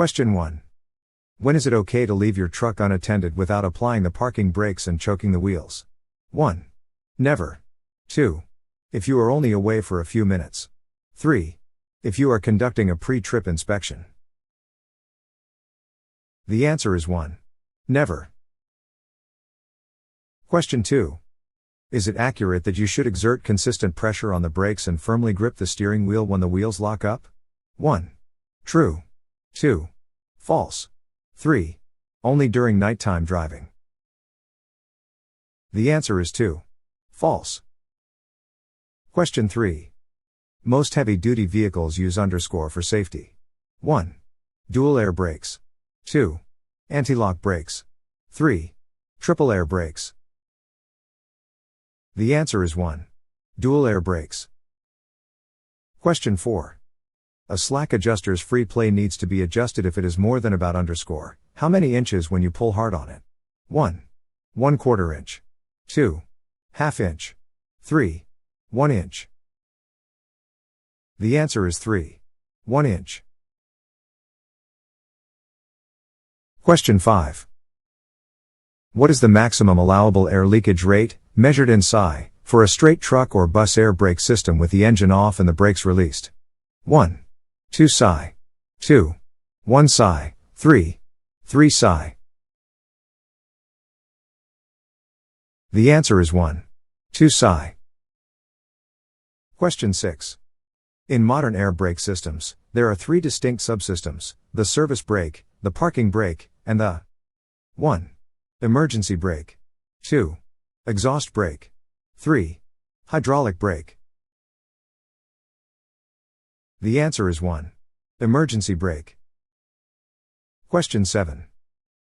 Question 1. When is it okay to leave your truck unattended without applying the parking brakes and choking the wheels? 1. Never. 2. If you are only away for a few minutes. 3. If you are conducting a pre-trip inspection. The answer is 1. Never. Question 2. Is it accurate that you should exert consistent pressure on the brakes and firmly grip the steering wheel when the wheels lock up? 1. True. 2. False. 3. Only during nighttime driving. The answer is 2. False. Question 3. Most heavy-duty vehicles use underscore for safety. 1. Dual air brakes. 2. Anti-lock brakes. 3. Triple air brakes. The answer is 1. Dual air brakes. Question 4. A slack adjuster's free play needs to be adjusted if it is more than about underscore. How many inches when you pull hard on it? 1. 1/4 inch. 2. ½ inch. 3. 1 inch. The answer is 3. 1 inch. Question 5. What is the maximum allowable air leakage rate, measured in psi, for a straight truck or bus air brake system with the engine off and the brakes released? 1. 2 psi. 2. 1 psi. 3. 3 psi. The answer is 1. 2 psi. Question 6. In modern air brake systems, there are 3 distinct subsystems: the service brake, the parking brake, and the 1. Emergency brake. 2. Exhaust brake. 3. Hydraulic brake. The answer is 1. Emergency brake. Question 7.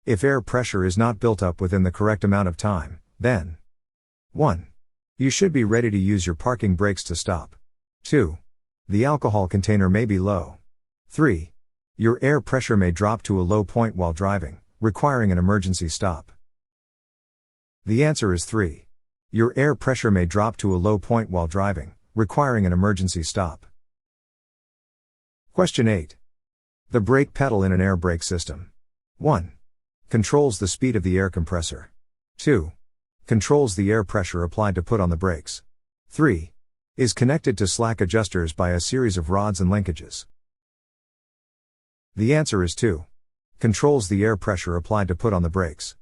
If air pressure is not built up within the correct amount of time, then 1. You should be ready to use your parking brakes to stop. 2. The alcohol container may be low. 3. Your air pressure may drop to a low point while driving, requiring an emergency stop. The answer is 3. Your air pressure may drop to a low point while driving, requiring an emergency stop. Question 8. The brake pedal in an air brake system. 1. Controls the speed of the air compressor. 2. Controls the air pressure applied to put on the brakes. 3. Is connected to slack adjusters by a series of rods and linkages. The answer is 2. Controls the air pressure applied to put on the brakes.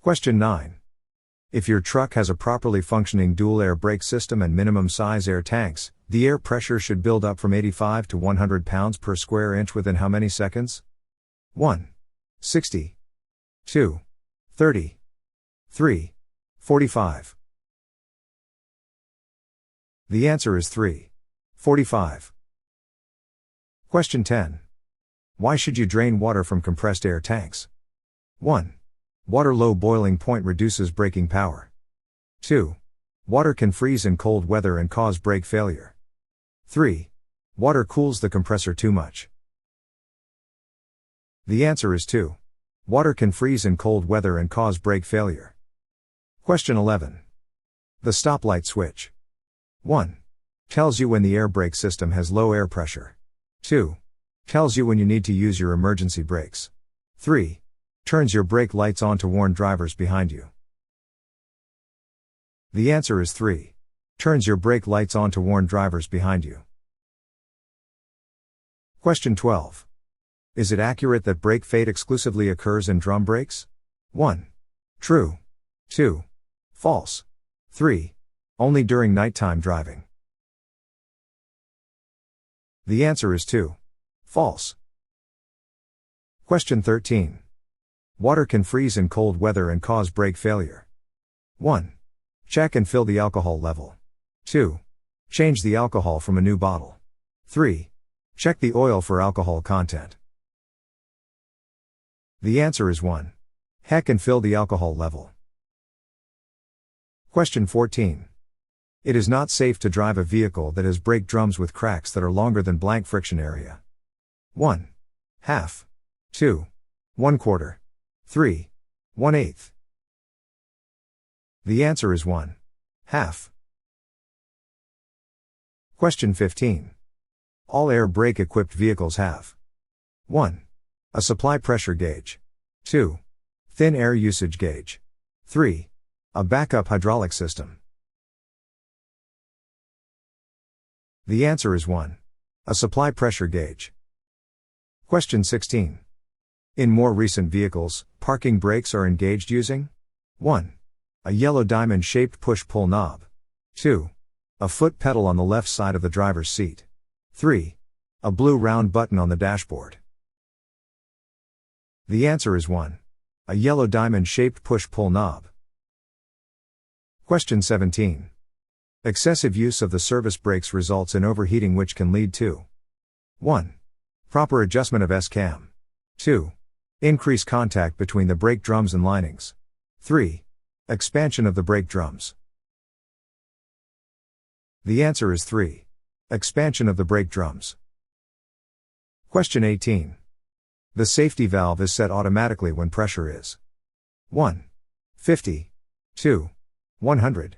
Question 9. If your truck has a properly functioning dual air brake system and minimum size air tanks, the air pressure should build up from 85 to 100 pounds per square inch within how many seconds? 1. 60. 2. 30. 3. 45. The answer is 3. 45. Question 10. Why should you drain water from compressed air tanks? 1. Water low boiling point reduces braking power. 2. Water can freeze in cold weather and cause brake failure. 3. Water cools the compressor too much. The answer is 2. Water can freeze in cold weather and cause brake failure. Question 11. The stoplight switch. 1. Tells you when the air brake system has low air pressure. 2. Tells you when you need to use your emergency brakes. 3. Turns your brake lights on to warn drivers behind you. The answer is 3. Turns your brake lights on to warn drivers behind you. Question 12. Is it accurate that brake fade exclusively occurs in drum brakes? 1. True. 2. False. 3. Only during nighttime driving. The answer is 2. False. Question 13. Water can freeze in cold weather and cause brake failure. 1. Check and fill the alcohol level. 2. Change the alcohol from a new bottle. 3. Check the oil for alcohol content. The answer is 1. Check and fill the alcohol level. Question 14. It is not safe to drive a vehicle that has brake drums with cracks that are longer than blank friction area. 1. Half. 2. 1/4. 3. 1/8. The answer is 1. Half. Question 15. All air brake equipped vehicles have 1. A supply pressure gauge. 2. Thin air usage gauge. 3. A backup hydraulic system. The answer is 1. A supply pressure gauge. Question 16. In more recent vehicles, parking brakes are engaged using 1. A yellow diamond-shaped push-pull knob. 2. A foot pedal on the left side of the driver's seat. 3. A blue round button on the dashboard. The answer is 1. A yellow diamond-shaped push-pull knob. Question 17. Excessive use of the service brakes results in overheating, which can lead to 1. Proper adjustment of S-cam. 2. Increase contact between the brake drums and linings. 3. Expansion of the brake drums. The answer is 3. Expansion of the brake drums. Question 18. The safety valve is set automatically when pressure is 1. 50. 2. 100.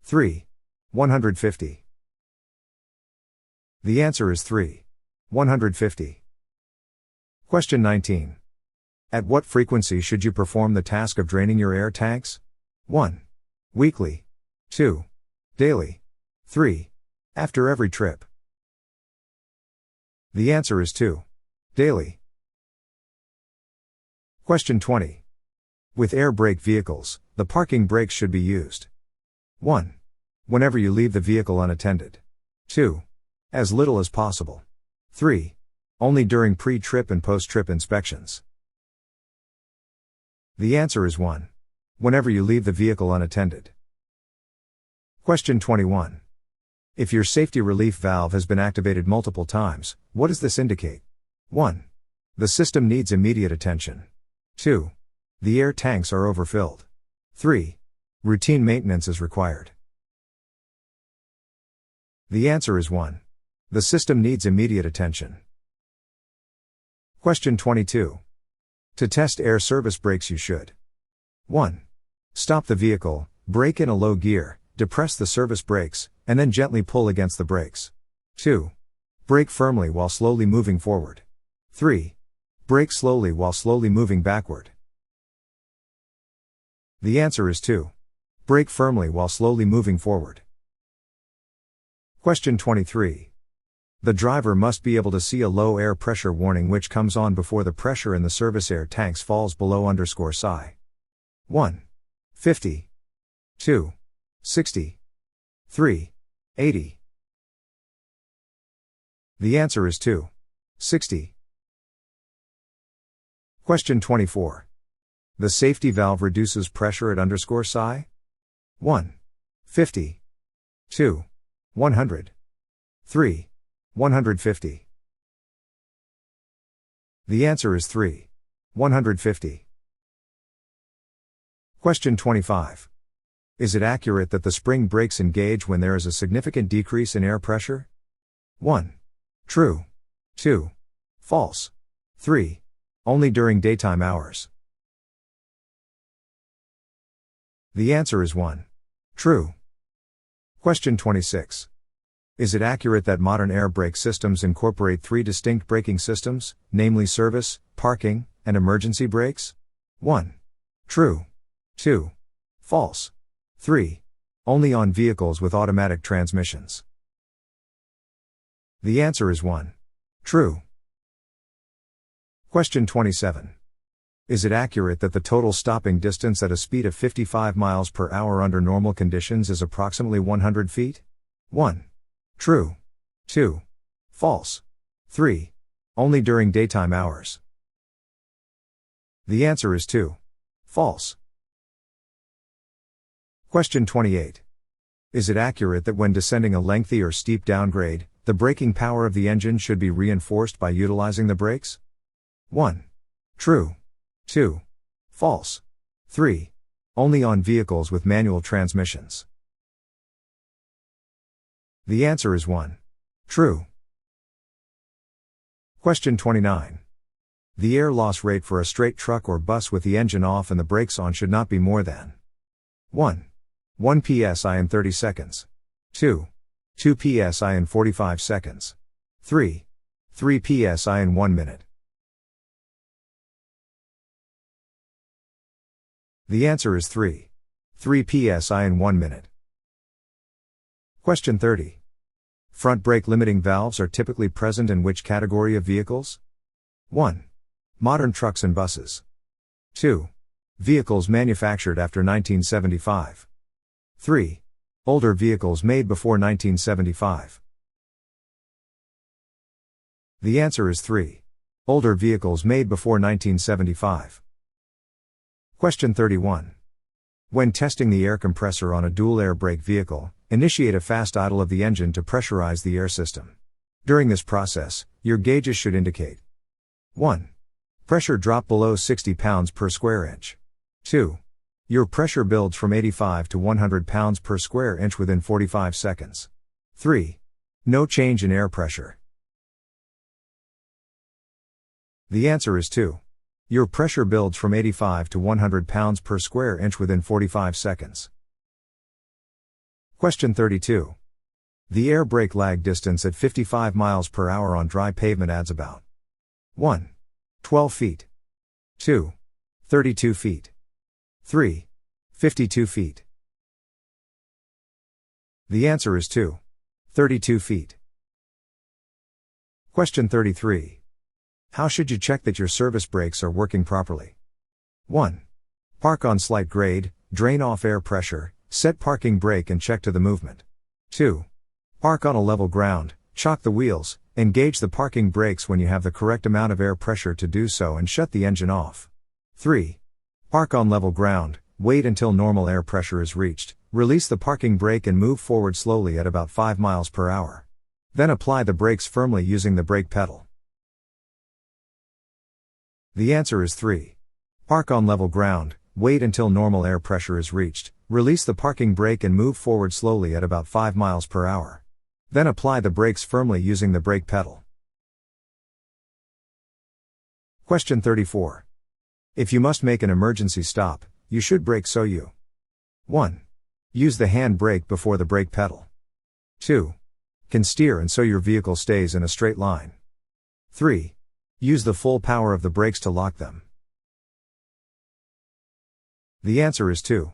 3. 150. The answer is 3. 150. Question 19. At what frequency should you perform the task of draining your air tanks? 1. Weekly. 2. Daily. 3. After every trip. The answer is 2. Daily. Question 20. With air brake vehicles, the parking brakes should be used 1. Whenever you leave the vehicle unattended. 2. As little as possible. 3. Only during pre-trip and post-trip inspections. The answer is 1. Whenever you leave the vehicle unattended. Question 21. If your safety relief valve has been activated multiple times, what does this indicate? 1. The system needs immediate attention. 2. The air tanks are overfilled. 3. Routine maintenance is required. The answer is 1. The system needs immediate attention. Question 22. To test air service brakes you should 1. Stop the vehicle, brake in a low gear, depress the service brakes, and then gently pull against the brakes. 2. Brake firmly while slowly moving forward. 3. Brake slowly while slowly moving backward. The answer is 2. Brake firmly while slowly moving forward. Question 23. The driver must be able to see a low air pressure warning which comes on before the pressure in the service air tanks falls below _psi. 1. 50. 2. 60. 3. 80. The answer is 2. 60. Question 24. The safety valve reduces pressure at _psi? 1. 50. 2. 100. 3. 150. The answer is 3. 150. Question 25. Is it accurate that the spring brakes engage when there is a significant decrease in air pressure? 1. True. 2. False. 3. Only during daytime hours. The answer is 1. True. Question 26. Is it accurate that modern air brake systems incorporate 3 distinct braking systems, namely service, parking, and emergency brakes? 1. True. 2. False. 3. Only on vehicles with automatic transmissions. The answer is 1. True. Question 27. Is it accurate that the total stopping distance at a speed of 55 miles per hour under normal conditions is approximately 100 feet? 1. True. 2. False. 3. Only during daytime hours. The answer is 2. False. Question 28. Is it accurate that when descending a lengthy or steep downgrade, the braking power of the engine should be reinforced by utilizing the brakes? 1. True. 2. False. 3. Only on vehicles with manual transmissions. The answer is 1. True. Question 29. The air loss rate for a straight truck or bus with the engine off and the brakes on should not be more than 1. 1 psi in 30 seconds. 2. 2 psi in 45 seconds. 3. 3 psi in 1 minute. The answer is 3. 3 psi in 1 minute. Question 30. Front brake limiting valves are typically present in which category of vehicles? 1. Modern trucks and buses. 2. Vehicles manufactured after 1975. 3. Older vehicles made before 1975. The answer is 3. Older vehicles made before 1975. Question 31. When testing the air compressor on a dual air brake vehicle, initiate a fast idle of the engine to pressurize the air system. During this process, your gauges should indicate 1. Pressure drop below 60 pounds per square inch. 2. Your pressure builds from 85 to 100 pounds per square inch within 45 seconds. 3. No change in air pressure. The answer is 2. Your pressure builds from 85 to 100 pounds per square inch within 45 seconds. Question 32. The air brake lag distance at 55 miles per hour on dry pavement adds about 1. 12 feet. 2. 32 feet. 3. 52 feet. The answer is 2. 32 feet. Question 33. How should you check that your service brakes are working properly? 1. Park on slight grade, drain off air pressure, set parking brake and check to the movement. 2. Park on a level ground, chock the wheels, engage the parking brakes when you have the correct amount of air pressure to do so and shut the engine off. 3. Park on level ground, wait until normal air pressure is reached, release the parking brake and move forward slowly at about 5 miles per hour. Then apply the brakes firmly using the brake pedal. The answer is 3. Park on level ground, wait until normal air pressure is reached, release the parking brake and move forward slowly at about 5 miles per hour. Then apply the brakes firmly using the brake pedal. Question 34. If you must make an emergency stop, you should brake so you 1. Use the hand brake before the brake pedal. 2. Can steer and so your vehicle stays in a straight line. 3. Use the full power of the brakes to lock them. The answer is 2.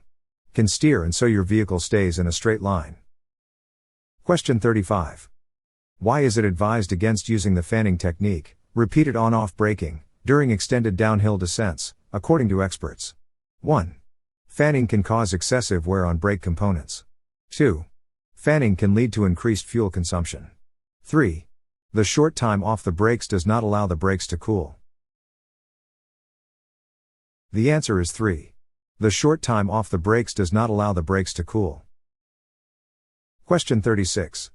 Can steer and so your vehicle stays in a straight line. Question 35. Why is it advised against using the fanning technique, repeated on-off braking, during extended downhill descents, according to experts? 1. Fanning can cause excessive wear on brake components. 2. Fanning can lead to increased fuel consumption. 3. The short time off the brakes does not allow the brakes to cool. The answer is 3. The short time off the brakes does not allow the brakes to cool. Question 36.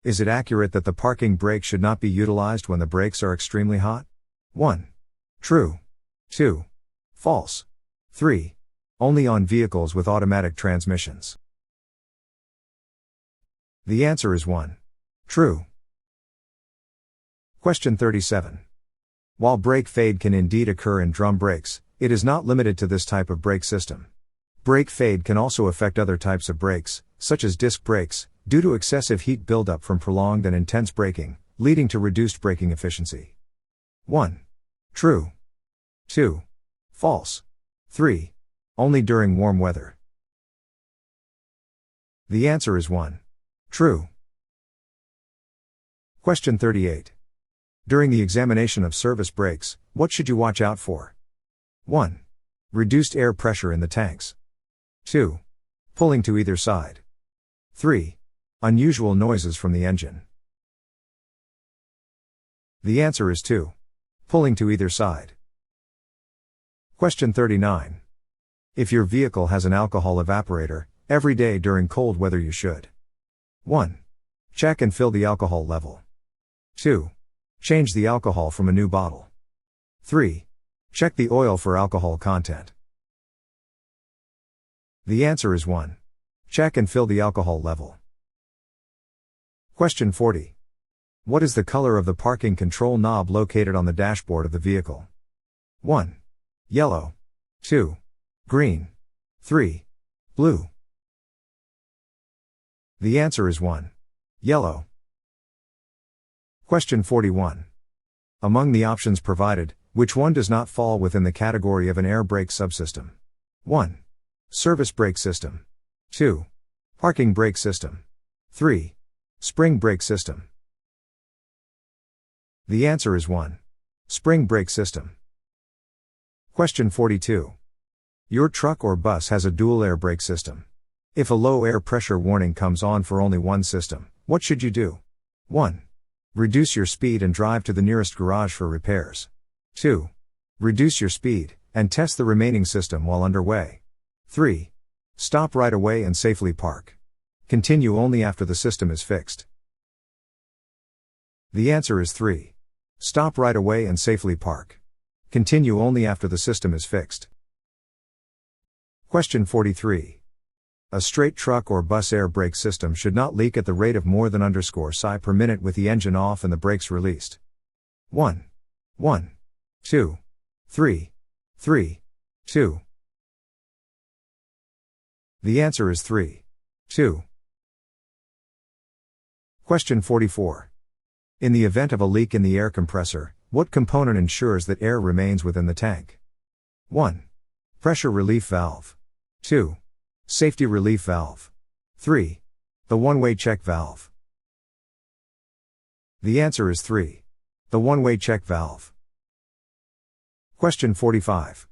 Is it accurate that the parking brake should not be utilized when the brakes are extremely hot? 1. True. 2. False. 3. Only on vehicles with automatic transmissions. The answer is 1. True. Question 37. While brake fade can indeed occur in drum brakes, it is not limited to this type of brake system. Brake fade can also affect other types of brakes, such as disc brakes, due to excessive heat buildup from prolonged and intense braking, leading to reduced braking efficiency. 1. True. 2. False. 3. Only during warm weather. The answer is 1. True. Question 38. During the examination of service brakes, what should you watch out for? 1. Reduced air pressure in the tanks. 2. Pulling to either side. 3. Unusual noises from the engine. The answer is 2. Pulling to either side. Question 39. If your vehicle has an alcohol evaporator, every day during cold weather you should 1. Check and fill the alcohol level. 2. Change the alcohol from a new bottle. 3. Check the oil for alcohol content. The answer is 1. Check and fill the alcohol level. Question 40. What is the color of the parking control knob located on the dashboard of the vehicle? 1. Yellow. 2. Green. 3. Blue. The answer is 1. Yellow. Question 41. Among the options provided, which one does not fall within the category of an air brake subsystem? 1. Service brake system. 2. Parking brake system. 3. Spring brake system. The answer is 1. Spring brake system. Question 42. Your truck or bus has a dual air brake system. If a low air pressure warning comes on for only one system, what should you do? 1. Reduce your speed and drive to the nearest garage for repairs. 2. Reduce your speed and test the remaining system while underway. 3. Stop right away and safely park. Continue only after the system is fixed. The answer is 3. Stop right away and safely park. Continue only after the system is fixed. Question 43. A straight truck or bus air brake system should not leak at the rate of more than _si per minute with the engine off and the brakes released. 1. 1. 2. 3. 3. 2. The answer is 3. 2. Question 44. In the event of a leak in the air compressor, what component ensures that air remains within the tank? 1. Pressure relief valve. 2. Safety relief valve. 3. The one-way check valve. The answer is 3. The one-way check valve. Question 45.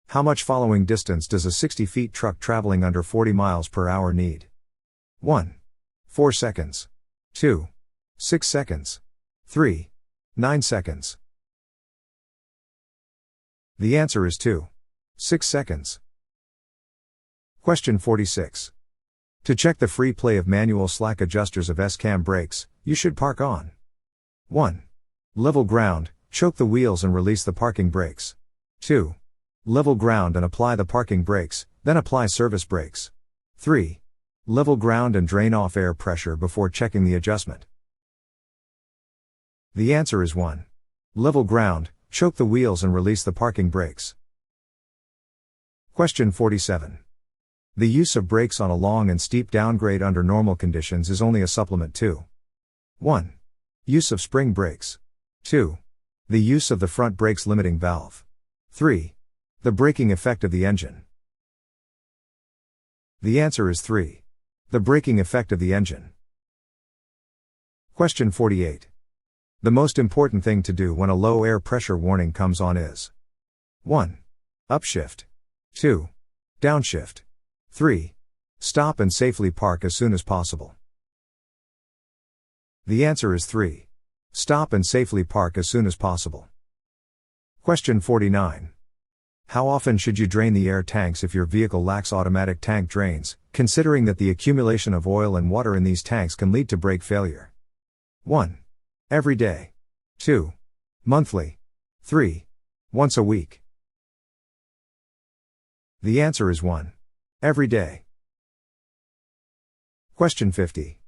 How much following distance does a 60 feet truck traveling under 40 miles per hour need? 1. 4 seconds. 2. 6 seconds. 3. 9 seconds. The answer is 2. 6 seconds. Question 46. To check the free play of manual slack adjusters of S-cam brakes, you should park on 1. Level ground, choke the wheels and release the parking brakes. 2. Level ground and apply the parking brakes, then apply service brakes. 3. Level ground and drain off air pressure before checking the adjustment. The answer is 1. Level ground, choke the wheels and release the parking brakes. Question 47. The use of brakes on a long and steep downgrade under normal conditions is only a supplement to 1. Use of spring brakes. 2. The use of the front brakes limiting valve. 3. The braking effect of the engine. The answer is 3. The braking effect of the engine. Question 48. The most important thing to do when a low air pressure warning comes on is 1. Upshift. 2. Downshift. 3. Stop and safely park as soon as possible. The answer is 3. Stop and safely park as soon as possible. Question 49. How often should you drain the air tanks if your vehicle lacks automatic tank drains, considering that the accumulation of oil and water in these tanks can lead to brake failure? 1. Every day. 2. Monthly. 3. Once a week. The answer is 1. Every day. Question 50.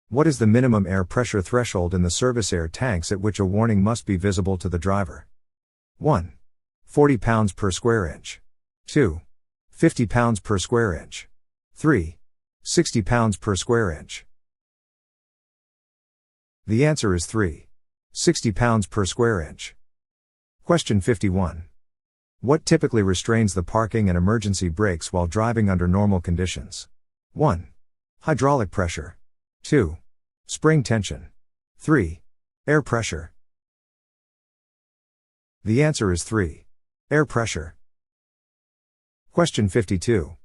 What is the minimum air pressure threshold in the service air tanks at which a warning must be visible to the driver? 1. 40 pounds per square inch. 2. 50 pounds per square inch. 3. 60 pounds per square inch. The answer is 3. 60 pounds per square inch. Question 51. What typically restrains the parking and emergency brakes while driving under normal conditions? 1. Hydraulic pressure. 2. Spring tension. 3. Air pressure. The answer is 3. Air pressure. Question 52.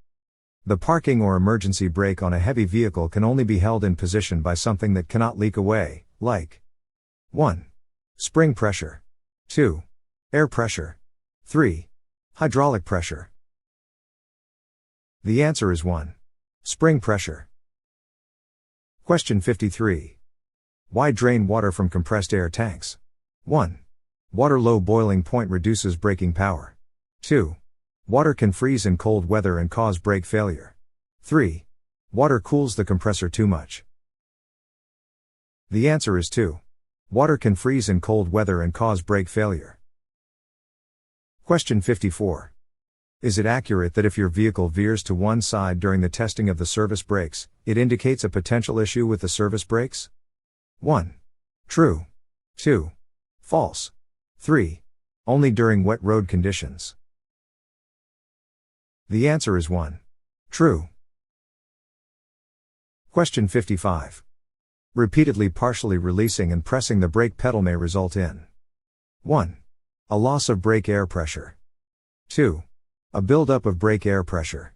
The parking or emergency brake on a heavy vehicle can only be held in position by something that cannot leak away, like 1. Spring pressure. 2. Air pressure. 3. Hydraulic pressure. The answer is 1. Spring pressure. Question 53. Why drain water from compressed air tanks? 1. Water low boiling point reduces braking power. 2. Water can freeze in cold weather and cause brake failure. 3. Water cools the compressor too much. The answer is 2. Water can freeze in cold weather and cause brake failure. Question 54. Is it accurate that if your vehicle veers to one side during the testing of the service brakes, it indicates a potential issue with the service brakes? 1. True. 2. False. 3. Only during wet road conditions. The answer is 1. True. Question 55. Repeatedly partially releasing and pressing the brake pedal may result in 1. A loss of brake air pressure. 2. A buildup of brake air pressure.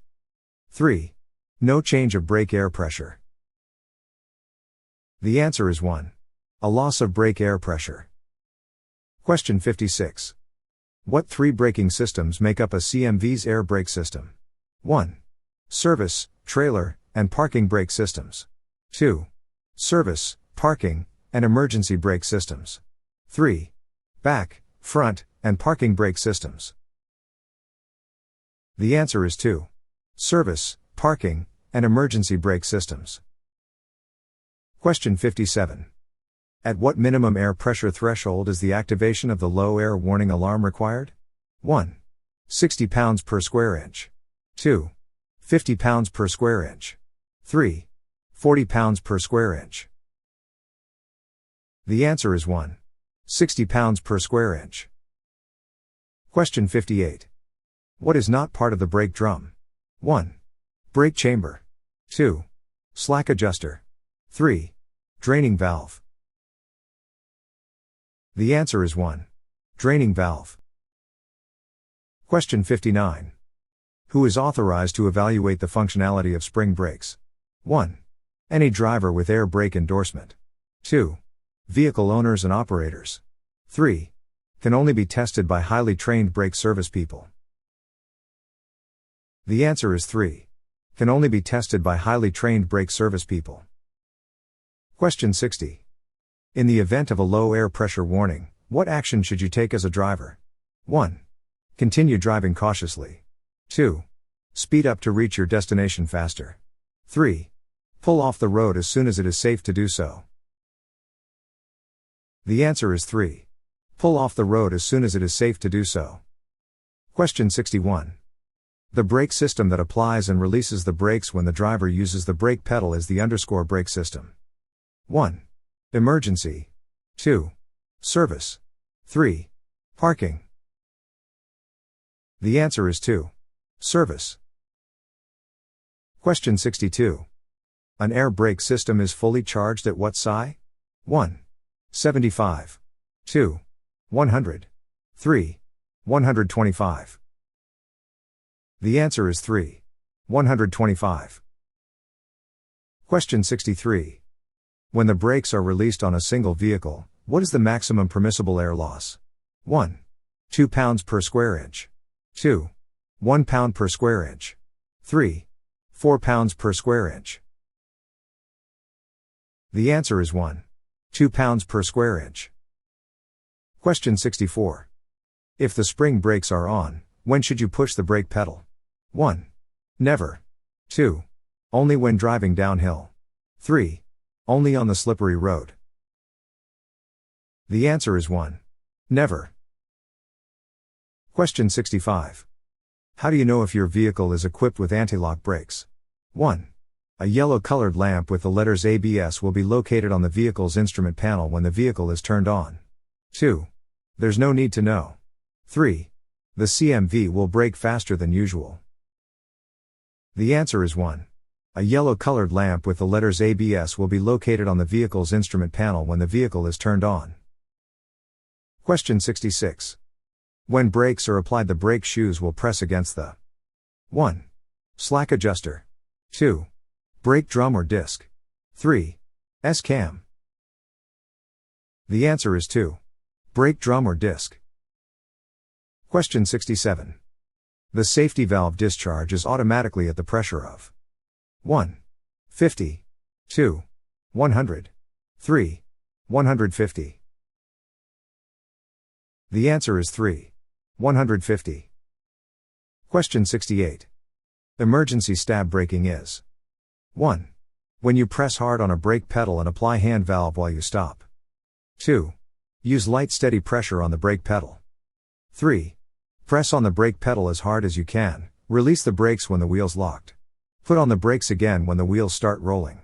3. No change of brake air pressure. The answer is 1. A loss of brake air pressure. Question 56. What three braking systems make up a CMV's air brake system? 1. Service, trailer, and parking brake systems. 2. Service, parking, and emergency brake systems. 3. Back, front, and parking brake systems. The answer is 2. Service, parking, and emergency brake systems. Question 57. At what minimum air pressure threshold is the activation of the low air warning alarm required? 1. 60 pounds per square inch. 2. 50 pounds per square inch. 3. 40 pounds per square inch. The answer is 1. 60 pounds per square inch. Question 58. What is not part of the brake drum? 1. Brake chamber. 2. Slack adjuster. 3. Draining valve. The answer is 1. Draining valve. Question 59. Who is authorized to evaluate the functionality of spring brakes? 1. Any driver with air brake endorsement. 2. Vehicle owners and operators. 3. Can only be tested by highly trained brake service people. The answer is 3. Can only be tested by highly trained brake service people. Question 60. In the event of a low air pressure warning, what action should you take as a driver? 1. Continue driving cautiously. 2. Speed up to reach your destination faster. 3. Pull off the road as soon as it is safe to do so. The answer is 3. Pull off the road as soon as it is safe to do so. Question 61. The brake system that applies and releases the brakes when the driver uses the brake pedal is the underscore brake system. 1. Emergency. 2. Service. 3. Parking. The answer is 2. Service. Question 62. An air brake system is fully charged at what psi? 1. 75. 2. 100. 3. 125. The answer is 3. 125. Question 63. When the brakes are released on a single vehicle, what is the maximum permissible air loss? 1. 2 pounds per square inch. 2. 1 pound per square inch. 3. 4 pounds per square inch. The answer is 1. 2 pounds per square inch. Question 64. If the spring brakes are on, when should you push the brake pedal? 1. Never. 2. Only when driving downhill. 3. Only on the slippery road. The answer is 1. Never. Question 65. How do you know if your vehicle is equipped with anti-lock brakes? 1. A yellow-colored lamp with the letters ABS will be located on the vehicle's instrument panel when the vehicle is turned on. 2. There's no need to know. 3. The CMV will brake faster than usual. The answer is 1. A yellow-colored lamp with the letters ABS will be located on the vehicle's instrument panel when the vehicle is turned on. Question 66. When brakes are applied, the brake shoes will press against the 1. Slack adjuster. 2. Brake drum or disc. 3. S-cam. The answer is 2. Brake drum or disc. Question 67. The safety valve discharge is automatically at the pressure of 1. 50. 2. 100. 3. 150. The answer is 3. 150. Question 68. Emergency stab braking is 1. When you press hard on a brake pedal and apply hand valve while you stop. 2. Use light steady pressure on the brake pedal. 3. Press on the brake pedal as hard as you can, release the brakes when the wheel's locked. Put on the brakes again when the wheels start rolling.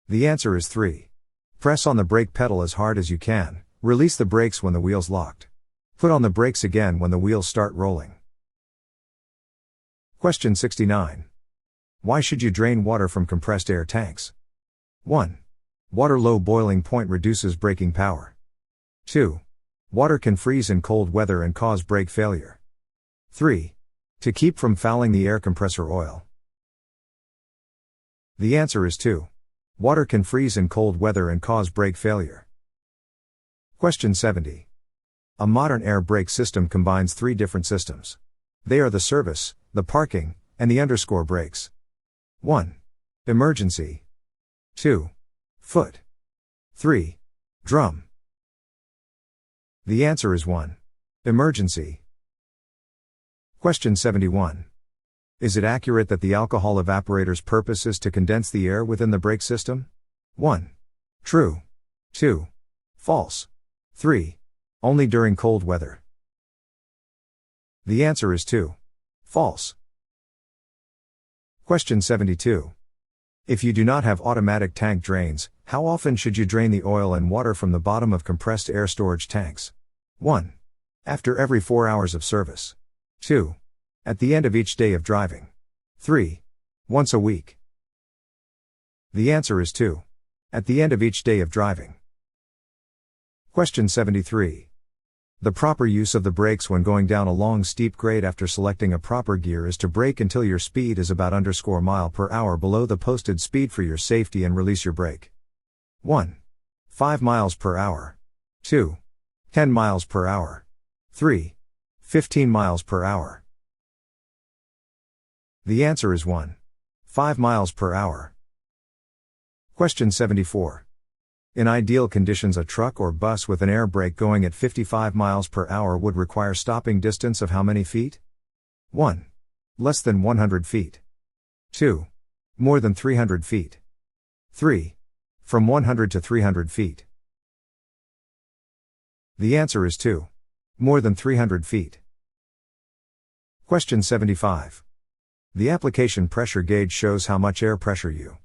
The answer is 3. Press on the brake pedal as hard as you can, release the brakes when the wheel's locked. Put on the brakes again when the wheels start rolling. Question 69. Why should you drain water from compressed air tanks? 1. Water low boiling point reduces braking power. 2. Water can freeze in cold weather and cause brake failure. 3. To keep from fouling the air compressor oil. The answer is 2. Water can freeze in cold weather and cause brake failure. Question 70. A modern air brake system combines 3 different systems. They are the service, the parking, and the underscore brakes. 1. Emergency. 2. Foot. 3. Drum. The answer is 1. Emergency. Question 71. Is it accurate that the alcohol evaporator's purpose is to condense the air within the brake system? 1. True. 2. False. 3. Only during cold weather. The answer is 2. False. Question 72. If you do not have automatic tank drains, how often should you drain the oil and water from the bottom of compressed air storage tanks? 1. After every 4 hours of service. 2. At the end of each day of driving. 3. Once a week. The answer is 2. At the end of each day of driving. Question 73. The proper use of the brakes when going down a long steep grade after selecting a proper gear is to brake until your speed is about underscore mile per hour below the posted speed for your safety and release your brake. 1. 5 miles per hour. 2. 10 miles per hour. 3. 15 miles per hour. The answer is 1. 5 miles per hour. Question 74. In ideal conditions, a truck or bus with an air brake going at 55 miles per hour would require stopping distance of how many feet? 1. Less than 100 feet. 2. More than 300 feet. 3. From 100 to 300 feet. The answer is 2. More than 300 feet. Question 75. The application pressure gauge shows how much air pressure you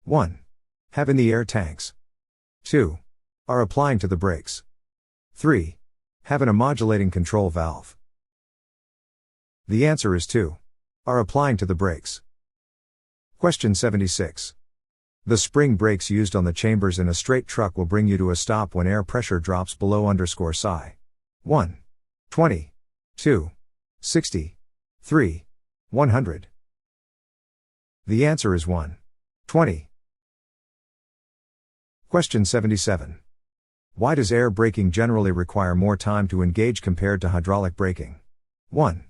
1. Have in the air tanks. 2. Are applying to the brakes. 3. Have in a modulating control valve. The answer is 2. Are applying to the brakes. Question 76. The spring brakes used on the chambers in a straight truck will bring you to a stop when air pressure drops below underscore psi. 1. 20. 2. 60. 3. 100. The answer is 1. 20. Question 77. Why does air braking generally require more time to engage compared to hydraulic braking? 1.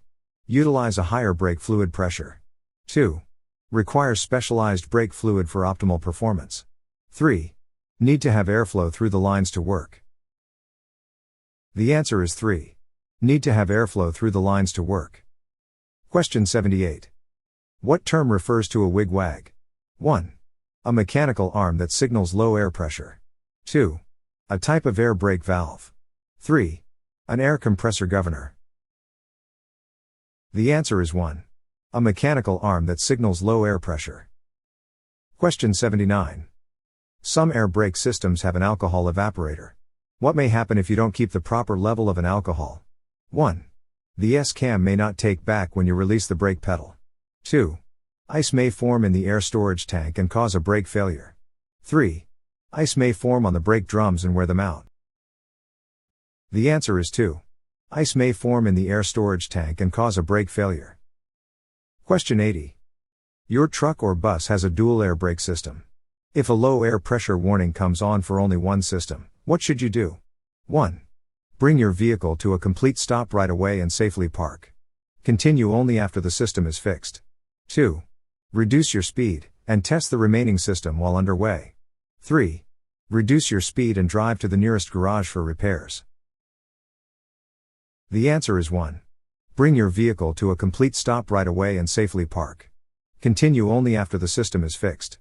Utilize a higher brake fluid pressure. 2. Require specialized brake fluid for optimal performance. 3. Need to have airflow through the lines to work. The answer is 3. Need to have airflow through the lines to work. Question 78. What term refers to a wig-wag? 1. A mechanical arm that signals low air pressure. 2. A type of air brake valve. 3. An air compressor governor. The answer is 1. A mechanical arm that signals low air pressure. Question 79. Some air brake systems have an alcohol evaporator. What may happen if you don't keep the proper level of an alcohol? 1. The S-cam may not take back when you release the brake pedal. 2. Ice may form in the air storage tank and cause a brake failure. 3. Ice may form on the brake drums and wear them out. The answer is 2. Ice may form in the air storage tank and cause a brake failure. Question 80. Your truck or bus has a dual air brake system. If a low air pressure warning comes on for only one system, what should you do? 1. Bring your vehicle to a complete stop right away and safely park. Continue only after the system is fixed. 2. Reduce your speed, and test the remaining system while underway. 3. Reduce your speed and drive to the nearest garage for repairs. The answer is 1. Bring your vehicle to a complete stop right away and safely park. Continue only after the system is fixed.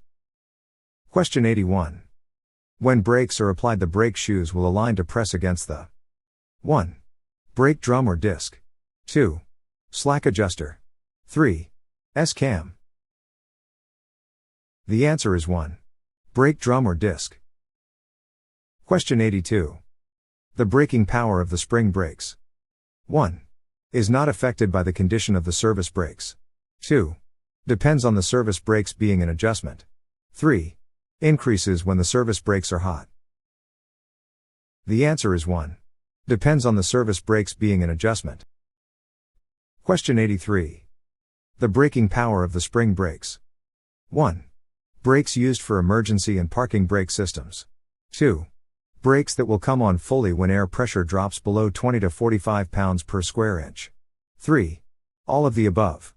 Question 81. When brakes are applied, the brake shoes will align to press against the 1. Brake drum or disc. 2. Slack adjuster. 3. S-cam. The answer is 1. Brake drum or disc. Question 82. The braking power of the spring brakes. 1. Is not affected by the condition of the service brakes. 2. Depends on the service brakes being an adjustment. 3. Increases when the service brakes are hot. The answer is 1. Depends on the service brakes being an adjustment. Question 83. The braking power of the spring brakes. 1. Brakes used for emergency and parking brake systems. 2. Brakes that will come on fully when air pressure drops below 20 to 45 pounds per square inch. 3. All of the above.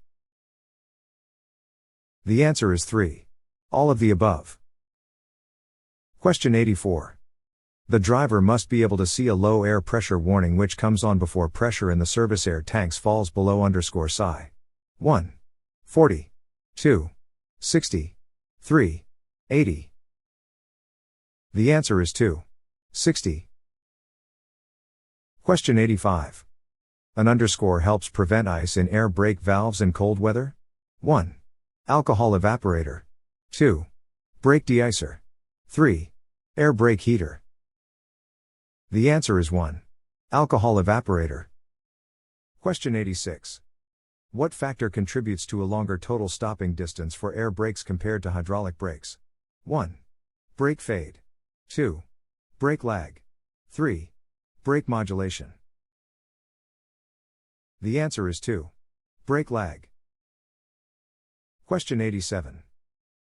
The answer is 3. All of the above. Question 84. The driver must be able to see a low air pressure warning which comes on before pressure in the service air tanks falls below _psi. 1. 40. 2. 60. 3. 80. The answer is 2. 60. Question 85. An underscore helps prevent ice in air brake valves in cold weather? 1. Alcohol evaporator. 2. Brake deicer. 3. Air brake heater. The answer is 1. Alcohol evaporator. Question 86. What factor contributes to a longer total stopping distance for air brakes compared to hydraulic brakes? 1. Brake fade. 2. Brake lag. 3. Brake modulation. The answer is 2. Brake lag. Question 87.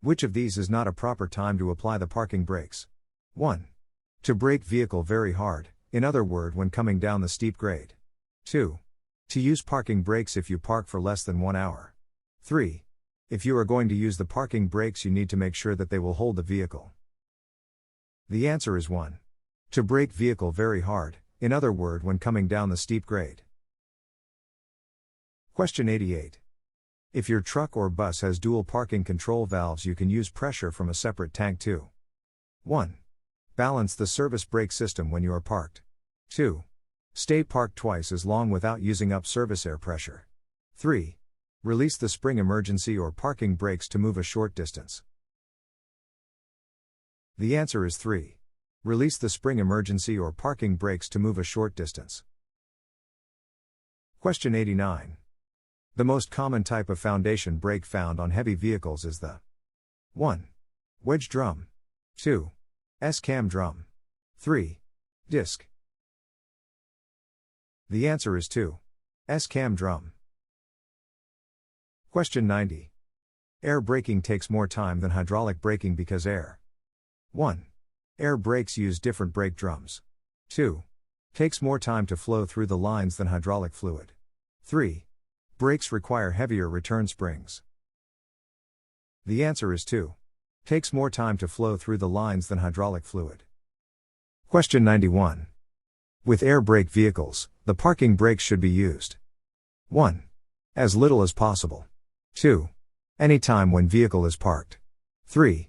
Which of these is not a proper time to apply the parking brakes? 1. To brake vehicle very hard, in other words when coming down the steep grade. 2. To use parking brakes if you park for less than 1 hour. 3. If you are going to use the parking brakes you need to make sure that they will hold the vehicle. The answer is 1. To brake vehicle very hard, in other words when coming down the steep grade. Question 88. If your truck or bus has dual parking control valves you can use pressure from a separate tank too. 1. Balance the service brake system when you are parked. 2. Stay parked twice as long without using up service air pressure. 3. Release the spring emergency or parking brakes to move a short distance. The answer is 3. Release the spring emergency or parking brakes to move a short distance. Question 89. The most common type of foundation brake found on heavy vehicles is the 1. Wedge drum. 2. S-cam drum. 3. Disc. The answer is 2. S-cam drum. Question 90. Air braking takes more time than hydraulic braking because air. 1. Air brakes use different brake drums. 2. Takes more time to flow through the lines than hydraulic fluid. 3. Brakes require heavier return springs. The answer is 2. Takes more time to flow through the lines than hydraulic fluid. Question 91. With air brake vehicles, the parking brakes should be used. 1. As little as possible. 2. Any time when vehicle is parked. 3.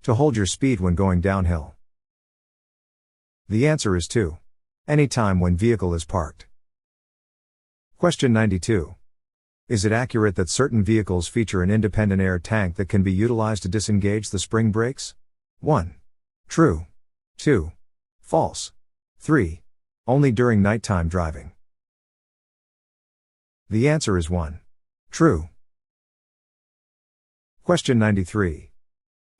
To hold your speed when going downhill. The answer is 2. Any time when vehicle is parked. Question 92. Is it accurate that certain vehicles feature an independent air tank that can be utilized to disengage the spring brakes? 1. True. 2. False. 3. Only during nighttime driving. The answer is 1. True. Question 93.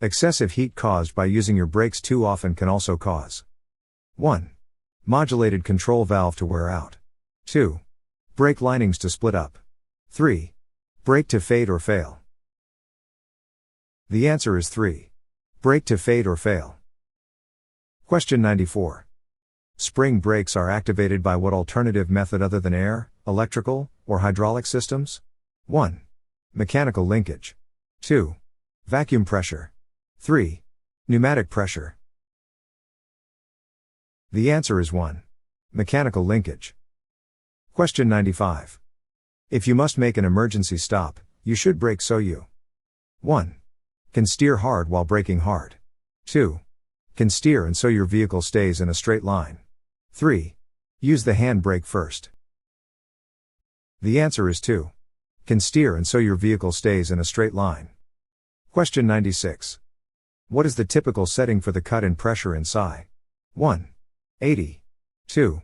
Excessive heat caused by using your brakes too often can also cause 1. Modulated control valve to wear out. 2. Brake linings to split up. 3. Brake to fade or fail. The answer is 3. Brake to fade or fail. Question 94. Spring brakes are activated by what alternative method other than air, electrical, or hydraulic systems? 1. Mechanical linkage. 2. Vacuum pressure. 3. Pneumatic pressure. The answer is 1. Mechanical linkage. Question 95. If you must make an emergency stop, you should brake so you 1. Can steer hard while braking hard. 2. Can steer and so your vehicle stays in a straight line. 3. Use the hand brake first. The answer is 2. Can steer and so your vehicle stays in a straight line. Question 96. What is the typical setting for the cut in pressure in psi? 1. 80. 2.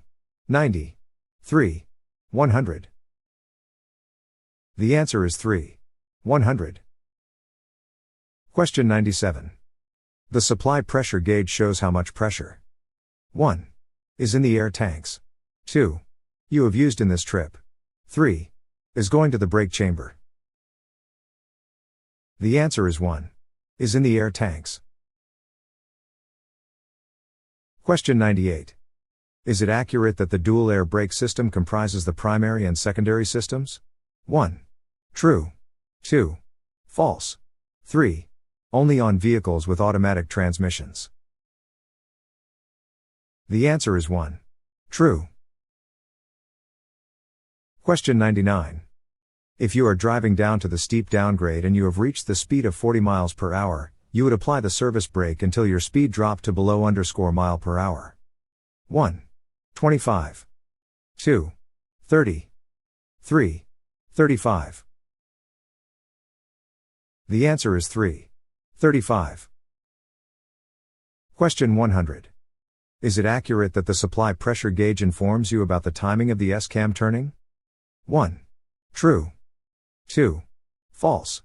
90. 3. 100. The answer is 3. 100. Question 97. The supply pressure gauge shows how much pressure 1. Is in the air tanks. 2. You have used in this trip. 3. Is going to the brake chamber. The answer is 1. Is in the air tanks. Question 98. Is it accurate that the dual air brake system comprises the primary and secondary systems? 1. True. 2. False. 3. Only on vehicles with automatic transmissions. The answer is 1. True. Question 99. If you are driving down to the steep downgrade and you have reached the speed of 40 miles per hour, you would apply the service brake until your speed dropped to below _mile per hour. 1. 25. 2. 30. 3. 35. The answer is 3. 35. Question 100. Is it accurate that the supply pressure gauge informs you about the timing of the S-cam turning? 1. True. 2. False.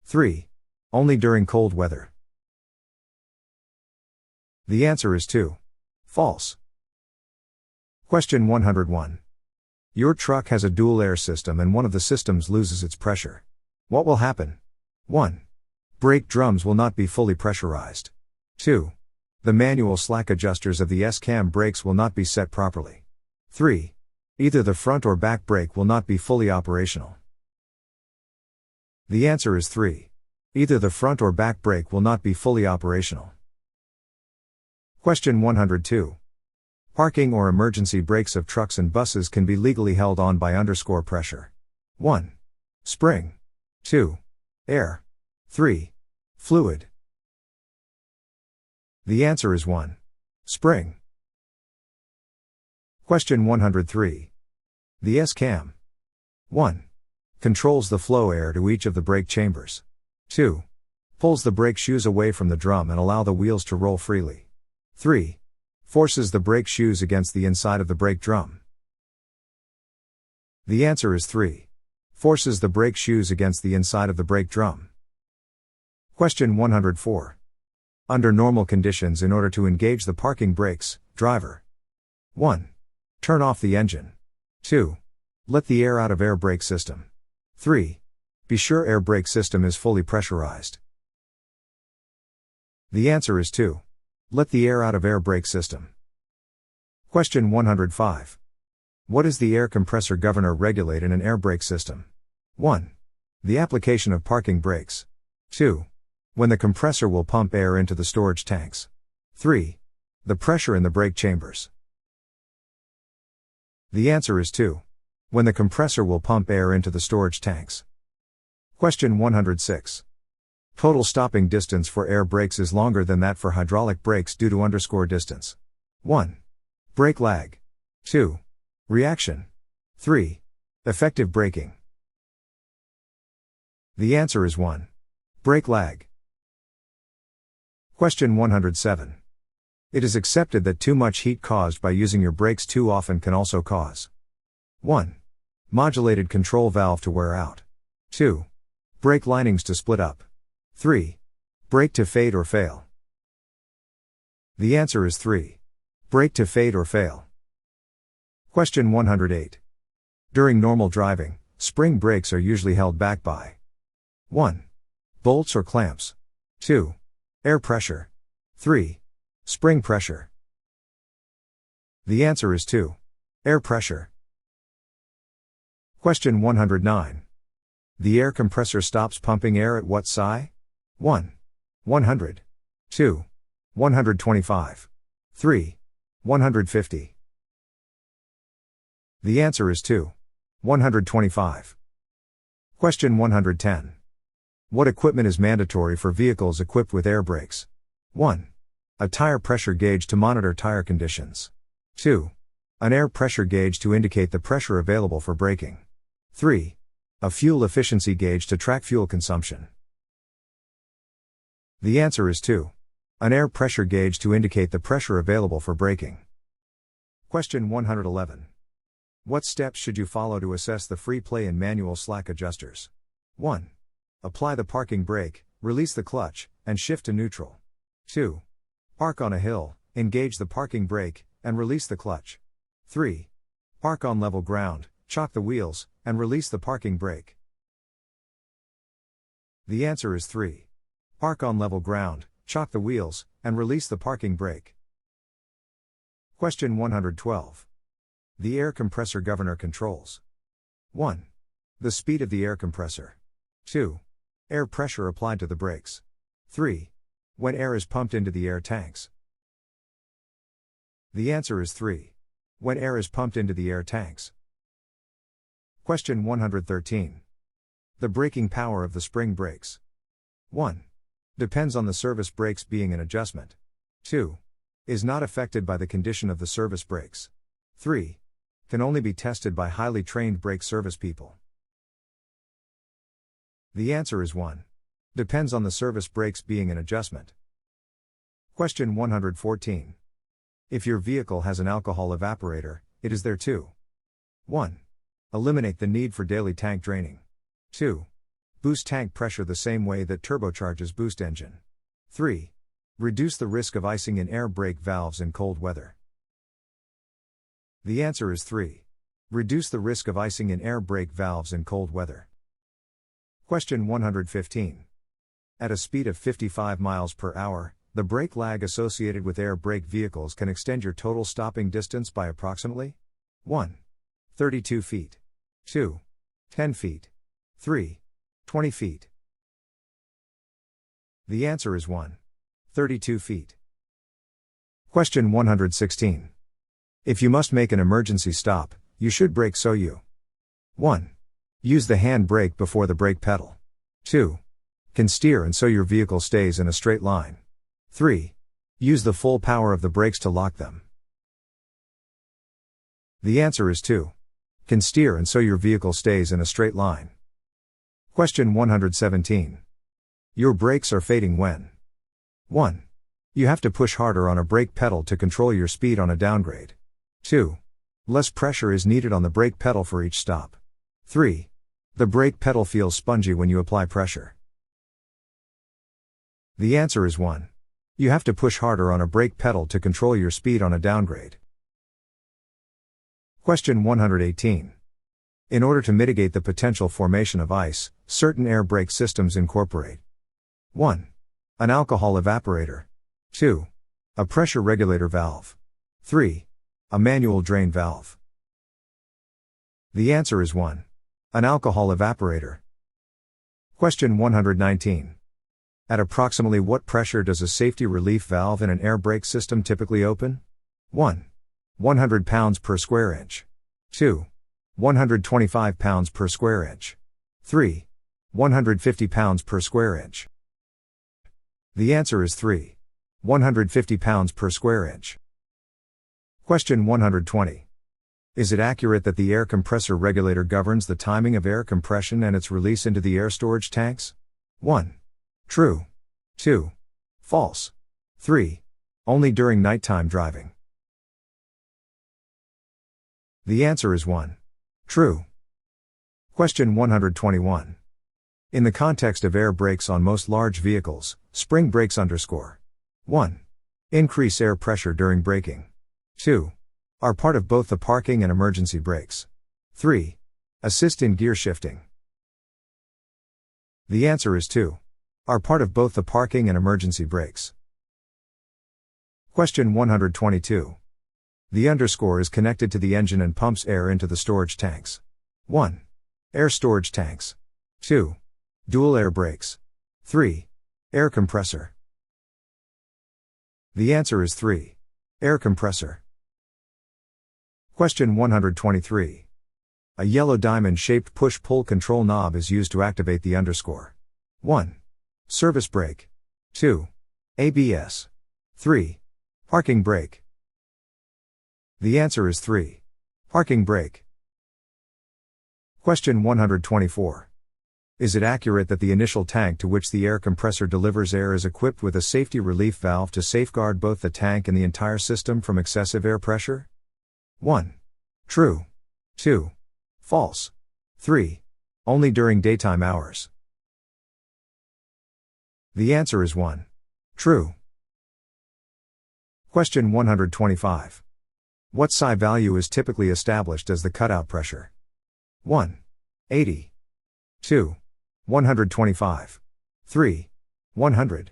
3. Only during cold weather. The answer is 2. False. Question 101. Your truck has a dual air system and one of the systems loses its pressure. What will happen? 1. Brake drums will not be fully pressurized. 2. The manual slack adjusters of the S-cam brakes will not be set properly. 3. Either the front or back brake will not be fully operational. The answer is 3. Either the front or back brake will not be fully operational. Question 102. Parking or emergency brakes of trucks and buses can be legally held on by _pressure. 1. Spring. 2. Air. 3. Fluid. The answer is 1. Spring. Question 103. The S-cam. 1. Controls the flow air to each of the brake chambers. 2. Pulls the brake shoes away from the drum and allow the wheels to roll freely. 3. Forces the brake shoes against the inside of the brake drum. The answer is 3. Forces the brake shoes against the inside of the brake drum. Question 104. Under normal conditions, in order to engage the parking brakes, driver. 1. Turn off the engine. 2. Let the air out of air brake system. 3. Be sure air brake system is fully pressurized. The answer is 2. Let the air out of air brake system. Question 105. What is the air compressor governor regulate in an air brake system? 1. The application of parking brakes. 2. When the compressor will pump air into the storage tanks. 3. The pressure in the brake chambers. The answer is 2. When the compressor will pump air into the storage tanks. Question 106. Total stopping distance for air brakes is longer than that for hydraulic brakes due to _distance. 1. Brake lag. 2. Reaction. 3. Effective braking. The answer is 1. Brake lag. Question 107. It is accepted that too much heat caused by using your brakes too often can also cause 1. Modulated control valve to wear out. 2. Brake linings to split up. 3. Brake to fade or fail. The answer is 3. Brake to fade or fail. Question 108. During normal driving, spring brakes are usually held back by 1. Bolts or clamps. 2. Air pressure. 3. Spring pressure. The answer is 2. Air pressure. Question 109. The air compressor stops pumping air at what psi? 1. 100. 2. 125. 3. 150. The answer is 2. 125. Question 110. What equipment is mandatory for vehicles equipped with air brakes? 1. A tire pressure gauge to monitor tire conditions. 2. An air pressure gauge to indicate the pressure available for braking. 3. A fuel efficiency gauge to track fuel consumption. The answer is 2. An air pressure gauge to indicate the pressure available for braking. Question 111. What steps should you follow to assess the free play in manual slack adjusters? 1. Apply the parking brake, release the clutch, and shift to neutral. 2. Park on a hill, engage the parking brake, and release the clutch. 3. Park on level ground, chock the wheels, and release the parking brake. The answer is 3. Park on level ground, chock the wheels, and release the parking brake. Question 112. The air compressor governor controls. 1. The speed of the air compressor. 2. Air pressure applied to the brakes. 3. When air is pumped into the air tanks. The answer is 3. When air is pumped into the air tanks. Question 113. The braking power of the spring brakes. 1. Depends on the service brakes being an adjustment. 2. Is not affected by the condition of the service brakes. 3. Can only be tested by highly trained brake service people. The answer is 1. Depends on the service brakes being an adjustment. Question 114. If your vehicle has an alcohol evaporator, it is there too. 1. Eliminate the need for daily tank draining. 2. Boost tank pressure the same way that turbocharges boost engine. 3. Reduce the risk of icing in air brake valves in cold weather. The answer is 3. Reduce the risk of icing in air brake valves in cold weather. Question 115. At a speed of 55 miles per hour, the brake lag associated with air brake vehicles can extend your total stopping distance by approximately 1. 32 feet. 2. 10 feet. 3. 20 feet. The answer is 1. 32 feet. Question 116. If you must make an emergency stop, you should brake so you 1. Use the hand brake before the brake pedal. 2. Can steer and so your vehicle stays in a straight line. 3. Use the full power of the brakes to lock them. The answer is 2. Can steer and so your vehicle stays in a straight line. Question 117. Your brakes are fading when 1. You have to push harder on a brake pedal to control your speed on a downgrade. 2. Less pressure is needed on the brake pedal for each stop. 3. The brake pedal feels spongy when you apply pressure. The answer is 1. You have to push harder on a brake pedal to control your speed on a downgrade. Question 118. In order to mitigate the potential formation of ice, certain air brake systems incorporate 1. An alcohol evaporator. 2. A pressure regulator valve. 3. A manual drain valve. The answer is 1. An alcohol evaporator. Question 119. At approximately what pressure does a safety relief valve in an air brake system typically open? 1. 100 pounds per square inch. 2. 125 pounds per square inch. 3. 150 pounds per square inch. The answer is 3. 150 pounds per square inch. Question 120. Is it accurate that the air compressor regulator governs the timing of air compression and its release into the air storage tanks? 1. True. 2. False. 3. Only during nighttime driving. The answer is 1. True. Question 121. In the context of air brakes on most large vehicles, spring brakes underscore 1. Increase air pressure during braking. 2. Are part of both the parking and emergency brakes. 3. Assist in gear shifting. The answer is 2. Are part of both the parking and emergency brakes. Question 122. The underscore is connected to the engine and pumps air into the storage tanks. 1. Air storage tanks. 2. Dual air brakes. 3. Air compressor. The answer is 3. Air compressor. Question 123. A yellow diamond-shaped push-pull control knob is used to activate the underscore. 1. Service brake. 2. ABS. 3. Parking brake. The answer is 3. Parking brake. Question 124. Is it accurate that the initial tank to which the air compressor delivers air is equipped with a safety relief valve to safeguard both the tank and the entire system from excessive air pressure? 1. True. 2. False. 3. Only during daytime hours. The answer is 1. True. Question 125. What psi value is typically established as the cutout pressure? 1. 80. 2. 125. 3. 100.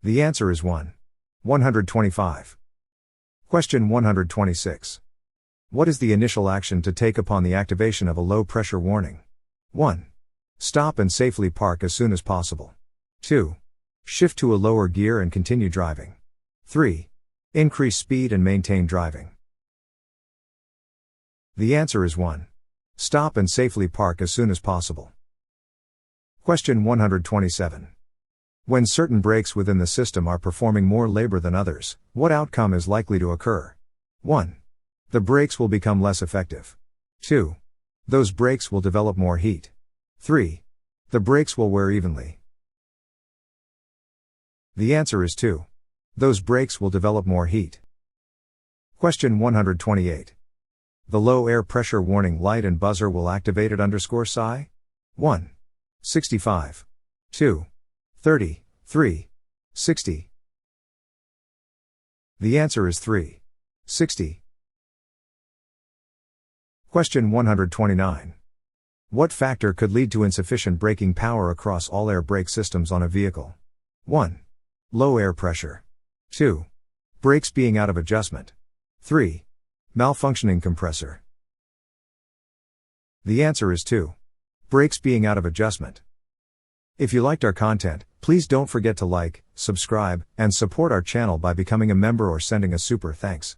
The answer is 1. 125. Question 126. What is the initial action to take upon the activation of a low pressure warning? 1. Stop and safely park as soon as possible. 2. Shift to a lower gear and continue driving. 3. Increase speed and maintain driving. The answer is 1. Stop and safely park as soon as possible. Question 127. When certain brakes within the system are performing more labor than others, what outcome is likely to occur? 1. The brakes will become less effective. 2. Those brakes will develop more heat. 3. The brakes will wear evenly. The answer is 2. Those brakes will develop more heat. Question 128. The low air pressure warning light and buzzer will activate at _psi? 1. 65. 2. 30. 3. 60. The answer is 3. 60. Question 129. What factor could lead to insufficient braking power across all air brake systems on a vehicle? 1. Low air pressure. 2. Brakes being out of adjustment. 3. Malfunctioning compressor. The answer is 2. Brakes being out of adjustment. If you liked our content, please don't forget to like, subscribe, and support our channel by becoming a member or sending a super thanks.